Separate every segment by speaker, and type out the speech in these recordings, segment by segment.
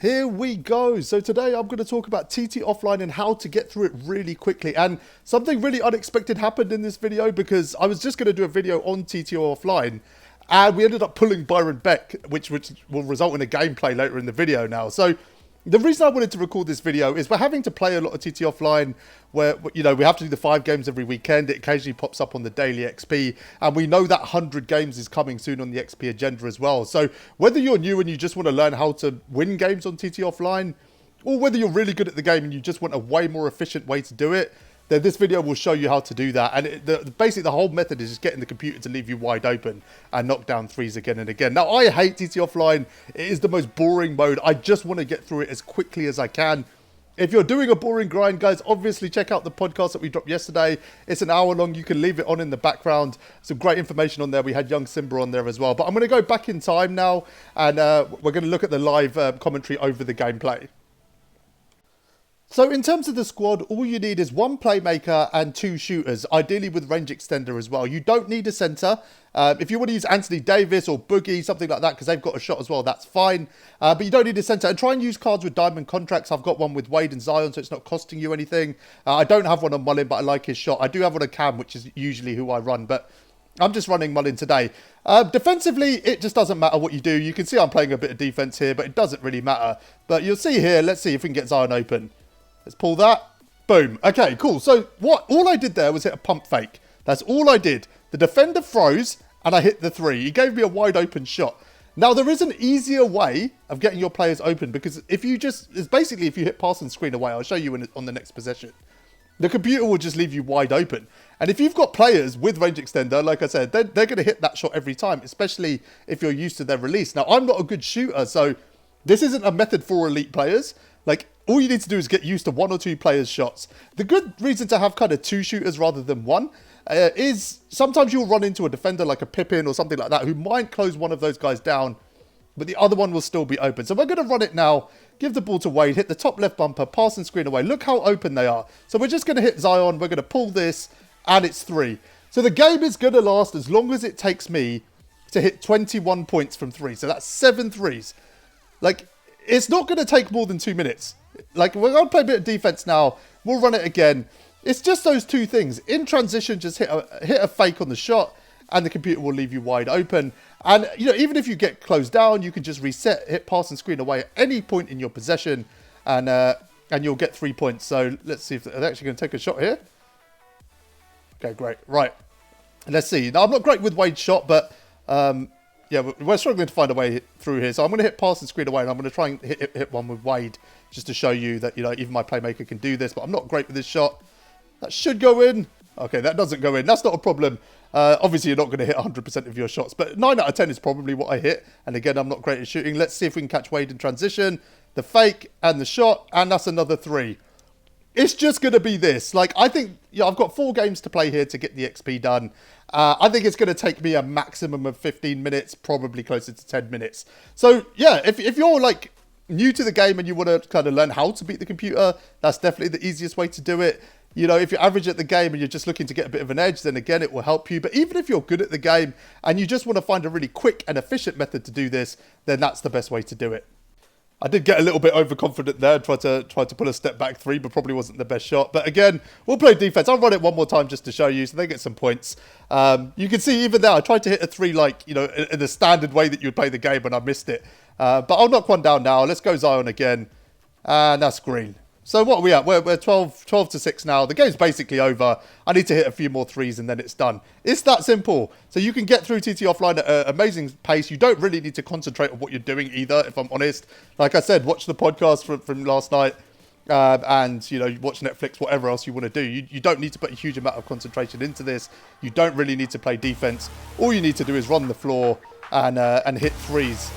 Speaker 1: Here we go. So today I'm going to talk about TT Offline and how to get through it really quickly. And something really unexpected happened in this video because I was just going to do a video on TT Offline and we ended up pulling Byron Beck, which will result in a gameplay later in the video now. So the reason I wanted to record this video is we're having to play a lot of TT Offline where, you know, we have to do the 5 games every weekend. It occasionally pops up on the daily XP. And we know that 100 games is coming soon on the XP agenda as well. So whether you're new and you just want to learn how to win games on TT Offline, or whether you're really good at the game and you just want a way more efficient way to do it, then this video will show you how to do that. And basically the whole method is just getting the computer to leave you wide open and knock down threes again and again. Now, I hate TT Offline. It is the most boring mode. I just want to get through it as quickly as I can. If you're doing a boring grind, guys, obviously check out the podcast that we dropped yesterday. It's an hour long. You can leave it on in the background. Some great information on there. We had young Simba on there as well. But I'm going to go back in time now, and we're going to look at the live commentary over the gameplay. So in terms of the squad, all you need is 1 playmaker and 2 shooters, ideally with range extender as well. You don't need a centre. If you want to use Anthony Davis or Boogie, something like that, because they've got a shot as well, that's fine. But you don't need a centre. And try and use cards with diamond contracts. I've got one with Wade and Zion, so it's not costing you anything. I don't have one on Mullin, but I like his shot. I do have one on Cam, which is usually who I run, but I'm just running Mullin today. Defensively, it just doesn't matter what you do. You can see I'm playing a bit of defence here, but it doesn't really matter. But you'll see here, let's see if we can get Zion open. Let's pull that. Boom. Okay, cool. So all I did there was hit a pump fake. That's all I did. The defender froze and I hit the 3. He gave me a wide open shot. Now, there is an easier way of getting your players open because it's basically if you hit pass and screen away, I'll show you on the next possession. The computer will just leave you wide open. And if you've got players with range extender, like I said, they're going to hit that shot every time, especially if you're used to their release. Now, I'm not a good shooter, so this isn't a method for elite players. Like, all you need to do is get used to 1 or 2 players' shots. The good reason to have kind of 2 shooters rather than 1 is sometimes you'll run into a defender like a Pippin or something like that who might close one of those guys down, but the other one will still be open. So we're going to run it now, give the ball to Wade, hit the top left bumper, pass and screen away. Look how open they are. So we're just going to hit Zion, we're going to pull this, and it's 3. So the game is going to last as long as it takes me to hit 21 points from 3. So that's 7 threes. Like, it's not going to take more than 2 minutes. Like, we're going to play a bit of defense now. We'll run it again. It's just those 2 things. In transition, just hit a fake on the shot, and the computer will leave you wide open. And, you know, even if you get closed down, you can just reset, hit pass and screen away at any point in your possession, and you'll get 3 points. So let's see if they're actually going to take a shot here. Okay, great. Right. Let's see. Now, I'm not great with Wade's shot, but yeah, we're struggling to find a way through here. So I'm going to hit pass and screen away, and I'm going to try and hit one with Wade just to show you that, you know, even my playmaker can do this, but I'm not great with this shot. That should go in. Okay, that doesn't go in. That's not a problem. Obviously, you're not going to hit 100% of your shots, but 9 out of 10 is probably what I hit. And again, I'm not great at shooting. Let's see if we can catch Wade in transition. The fake and the shot, and that's another 3. It's just going to be this. Like, I think, yeah, I've got 4 games to play here to get the XP done. I think it's going to take me a maximum of 15 minutes, probably closer to 10 minutes. So, yeah, if you're, like, new to the game and you want to kind of learn how to beat the computer, that's definitely the easiest way to do it. You know, if you're average at the game and you're just looking to get a bit of an edge, then again, it will help you. But even if you're good at the game and you just want to find a really quick and efficient method to do this, then that's the best way to do it. I did get a little bit overconfident there, tried to pull a step back 3, but probably wasn't the best shot. But again, we'll play defense. I'll run it one more time just to show you, so they get some points. You can see even there, I tried to hit a 3 like, you know, in the standard way that you'd play the game, and I missed it. But I'll knock one down now. Let's go Zion again. And that's green. So what are we at? We're 12 to 6 now. The game's basically over. I need to hit a few more 3s and then it's done. It's that simple. So you can get through TT Offline at an amazing pace. You don't really need to concentrate on what you're doing either, if I'm honest. Like I said, watch the podcast from last night and, you know, watch Netflix, whatever else you want to do. You don't need to put a huge amount of concentration into this. You don't really need to play defense. All you need to do is run the floor and hit 3s.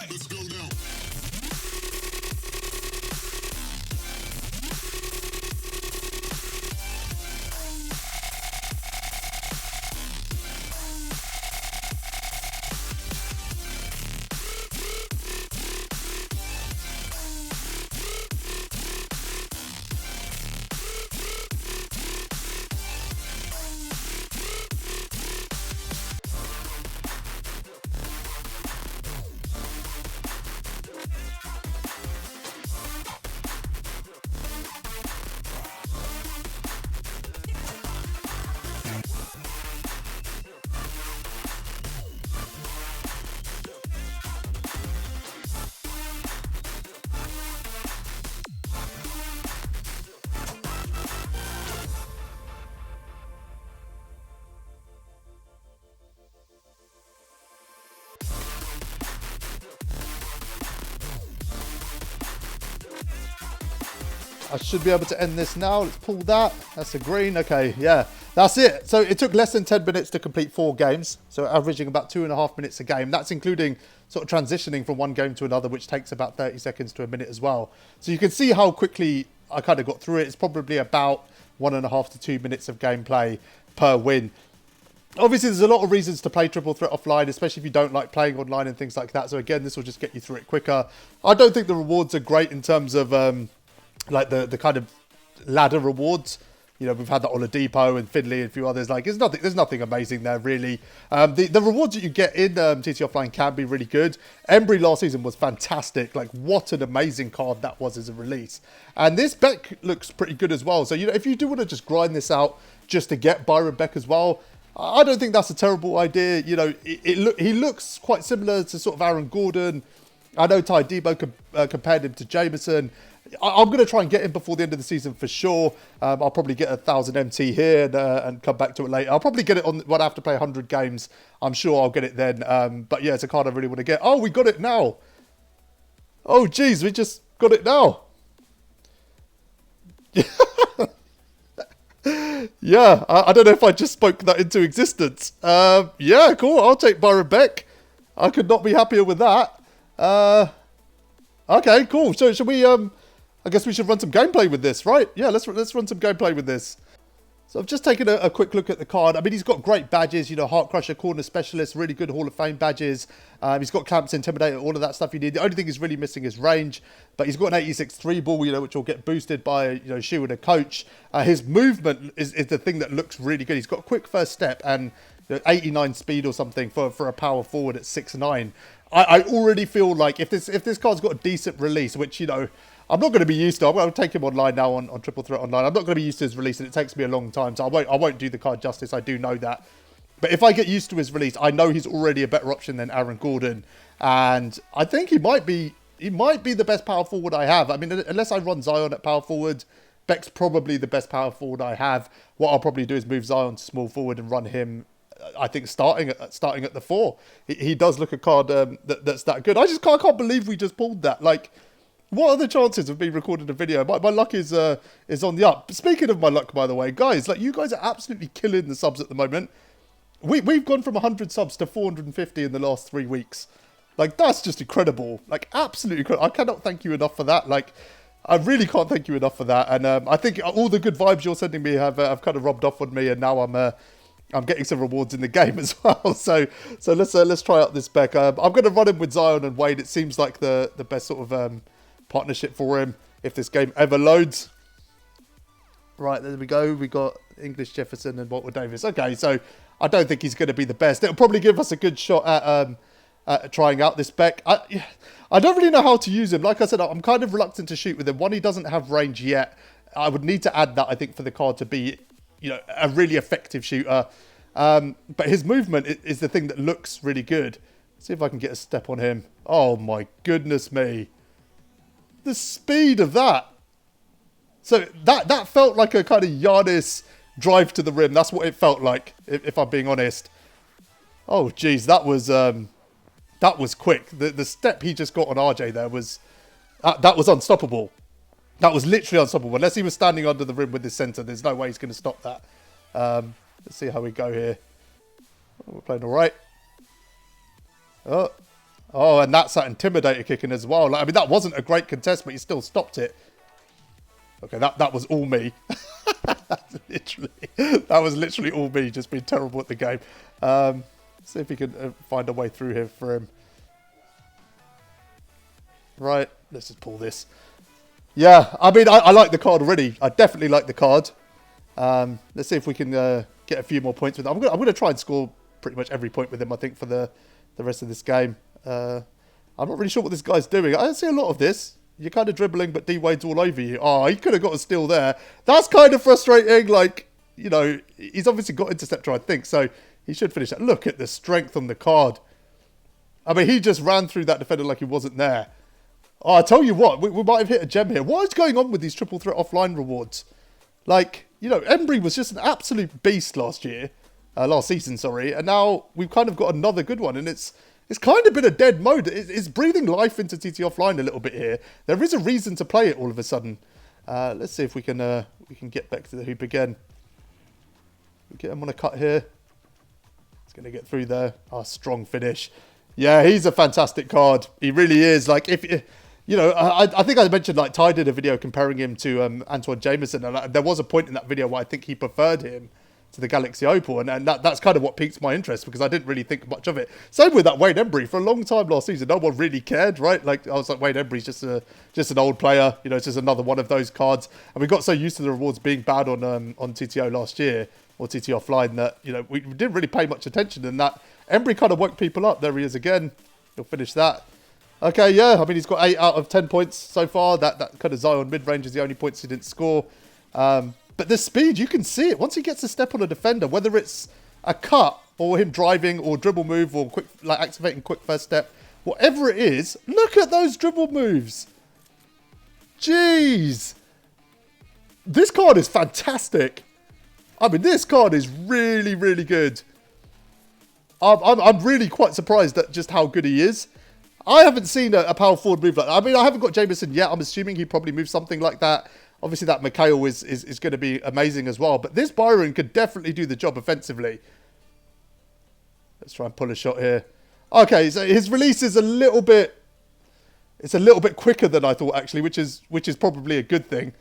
Speaker 2: Let's go now.
Speaker 1: I should be able to end this now. Let's pull that. That's a green. Okay, yeah, that's it. So it took less than 10 minutes to complete 4 games. So averaging about 2.5 minutes a game. That's including sort of transitioning from one game to another, which takes about 30 seconds to a minute as well. So you can see how quickly I kind of got through it. It's probably about 1.5 to 2 minutes of gameplay per win. Obviously, there's a lot of reasons to play Triple Threat offline, especially if you don't like playing online and things like that. So again, this will just get you through it quicker. I don't think the rewards are great in terms of like the kind of ladder rewards. You know, we've had that Oladipo and Finley and a few others. Like, there's nothing amazing there, really. The rewards that you get in TT Offline can be really good. Embry last season was fantastic. Like, what an amazing card that was as a release. And this Beck looks pretty good as well. So, you know, if you do want to just grind this out just to get Byron Beck as well, I don't think that's a terrible idea. You know, he looks quite similar to sort of Aaron Gordon. I know Ty Debo compared him to Jameson. I'm going to try and get him before the end of the season for sure. I'll probably get 1,000 MT here and come back to it later. I'll probably get it on when I have to play 100 games. I'm sure I'll get it then. But yeah, it's a card I really want to get. Oh, we got it now. Oh, geez, we just got it now. Yeah, I don't know if I just spoke that into existence. Yeah, cool. I'll take Byron Beck. I could not be happier with that. Okay, cool. So should we? I guess we should run some gameplay with this, right? Yeah, let's run some gameplay with this. So I've just taken a quick look at the card. I mean, he's got great badges, you know, Heart Crusher, Corner Specialist, really good Hall of Fame badges. He's got Clamps, Intimidator, all of that stuff you need. The only thing he's really missing is range, but he's got an 86 3-ball, you know, which will get boosted by, you know, Shoe and a coach. His movement is the thing that looks really good. He's got quick first step and 89 speed or something for a power forward at 6'9". I already feel like if this card's got a decent release, which, you know, I'm not going to be used to. I'm going to take him online now on Triple Threat Online. I'm not going to be used to his release, and it takes me a long time, so I won't do the card justice. I do know that. But if I get used to his release, I know he's already a better option than Aaron Gordon, and I think he might be the best power forward I have. I mean, unless I run Zion at power forward, Beck's probably the best power forward I have. What I'll probably do is move Zion to small forward and run him, I think, starting at the 4. He does look a card that's that good. I can't believe we just pulled that. Like, what are the chances of me recording a video? My luck is on the up. Speaking of my luck, by the way, guys, like, you guys are absolutely killing the subs at the moment. We've gone from 100 subs to 450 in the last 3 weeks. Like, that's just incredible. Like, absolutely incredible. I cannot thank you enough for that. Like, I really can't thank you enough for that. And I think all the good vibes you're sending me have kind of rubbed off on me, and now I'm getting some rewards in the game as well. So let's try out this Beck. I'm going to run him with Zion and Wade. It seems like the best sort of partnership for him if this game ever loads. Right, there we go. We got English Jefferson and Walter Davis. Okay, so I don't think he's going to be the best. It'll probably give us a good shot at trying out this Beck. I don't really know how to use him. Like I said, I'm kind of reluctant to shoot with him. One, he doesn't have range yet. I would need to add that, I think, for the card to be, you know, a really effective shooter. But his movement is the thing that looks really good. Let's see if I can get a step on him. Oh my goodness me. The speed of that. So that felt like a kind of Giannis drive to the rim. That's what it felt like, if I'm being honest. Oh geez, that was quick. The step he just got on RJ there was that was unstoppable. That was literally unstoppable. Unless he was standing under the rim with his center, there's no way he's going to stop that. Let's see how we go here. Oh, we're playing all right. Oh, and that's that Intimidator kicking as well. Like, I mean, that wasn't a great contest, but he still stopped it. Okay, that was all me. That was literally all me, just being terrible at the game. See if we can find a way through here for him. Right, let's just pull this. Yeah, I mean, I like the card already. I definitely like the card. Let's see if we can get a few more points with him. I'm going to try and score pretty much every point with him, I think, for the rest of this game. I'm not really sure what this guy's doing. I don't see a lot of this. You're kind of dribbling, but D-Wade's all over you. Oh, he could have got a steal there. That's kind of frustrating. Like, you know, he's obviously got interceptor, I think, so he should finish that. Look at the strength on the card. I mean, he just ran through that defender like he wasn't there. Oh, I tell you what, we might have hit a gem here. What is going on with these Triple Threat offline rewards? Like, you know, Embry was just an absolute beast last season, sorry, and now we've kind of got another good one, and it's kind of been a dead mode. It's breathing life into TT Offline a little bit here. There is a reason to play it all of a sudden. Let's see if we can get back to the hoop again. We get him on a cut here. He's going to get through there. Oh, strong finish. Yeah, he's a fantastic card. He really is. Like, if you know, I think I mentioned, like, Ty did a video comparing him to Antoine Jameson, and there was a point in that video where I think he preferred him to the Galaxy Opal, and that's kind of what piqued my interest, because I didn't really think much of it. Same with that Wayne Embry. For a long time last season, no one really cared, right? Like, I was like, Wayne Embry's just an old player, you know, it's just another one of those cards. And we got so used to the rewards being bad on TTO last year, or TT Offline, that, you know, we didn't really pay much attention, and that Embry kind of woke people up. There he is again. He'll finish that. Okay, yeah, I mean, he's got 8 out of 10 points so far. That kind of Zion mid-range is the only points he didn't score. But the speed, you can see it. Once he gets a step on a defender, whether it's a cut or him driving or dribble move or quick, like activating quick first step, whatever it is, look at those dribble moves. Jeez. This card is fantastic. I mean, this card is really, really good. I'm really quite surprised at just how good he is. I haven't seen a power forward move like that. I mean, I haven't got Jameson yet. I'm assuming he probably moves something like that. Obviously, that Mikhail is going to be amazing as well. But this Byron could definitely do the job offensively. Let's try and pull a shot here. Okay, so his release is a little bit... It's a little bit quicker than I thought, actually, which is probably a good thing.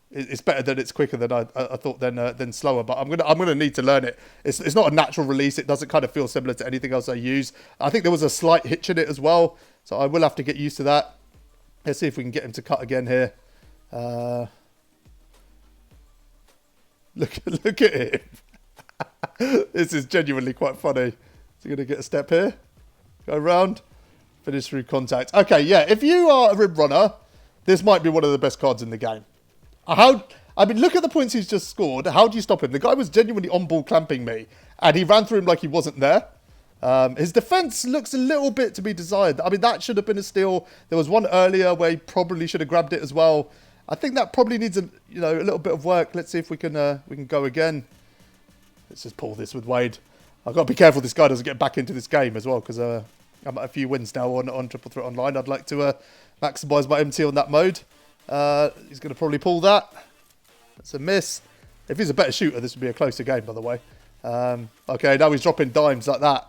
Speaker 1: It's better that it's quicker than I thought than slower. But I'm gonna need to learn it. It's not a natural release. It doesn't kind of feel similar to anything else I use. I think there was a slight hitch in it as well, so I will have to get used to that. Let's see if we can get him to cut again here. Look at him. This is genuinely quite funny. Is he going to get a step here? Go around. Finish through contact. Okay, yeah. If you are a rim runner, this might be one of the best cards in the game. I mean, look at the points he's just scored. How do you stop him? The guy was genuinely on ball clamping me, and he ran through him like he wasn't there. His defense looks a little bit to be desired. I mean, that should have been a steal. There was one earlier where he probably should have grabbed it as well. I think that probably needs a little bit of work. Let's see if we can go again. Let's just pull this with Wade. I've got to be careful this guy doesn't get back into this game as well, because I'm at a few wins now on Triple Threat Online. I'd like to maximise my MT on that mode. He's going to probably pull that. That's a miss. If he's a better shooter, this would be a closer game, by the way. Okay, now he's dropping dimes like that.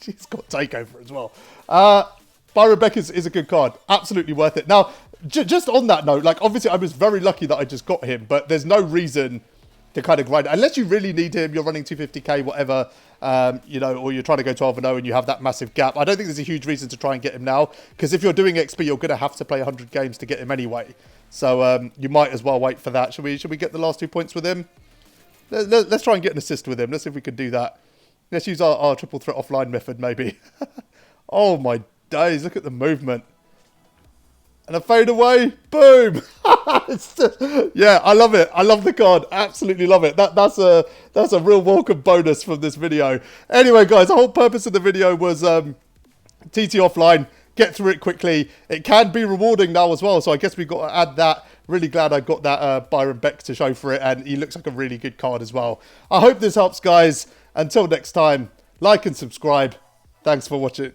Speaker 1: He's got takeover as well. Byron Beck is a good card. Absolutely worth it. Now, just on that note, like, obviously I was very lucky that I just got him, but there's no reason to kind of grind. Unless you really need him, you're running 250k, whatever, or you're trying to go 12-0 and you have that massive gap. I don't think there's a huge reason to try and get him now, because if you're doing XP, you're going to have to play 100 games to get him anyway. So you might as well wait for that. Should we get the last 2 points with him? Let's try and get an assist with him. Let's see if we can do that. Let's use our Triple Threat Offline method, maybe. Oh, my days. Look at the movement. And a fade away. Boom. Yeah, I love it. I love the card. Absolutely love it. That's a real welcome bonus from this video. Anyway, guys, the whole purpose of the video was TT Offline. Get through it quickly. It can be rewarding now as well, so I guess we've got to add that. Really glad I got that Byron Beck to show for it, and he looks like a really good card as well. I hope this helps, guys. Until next time, like and subscribe. Thanks for watching.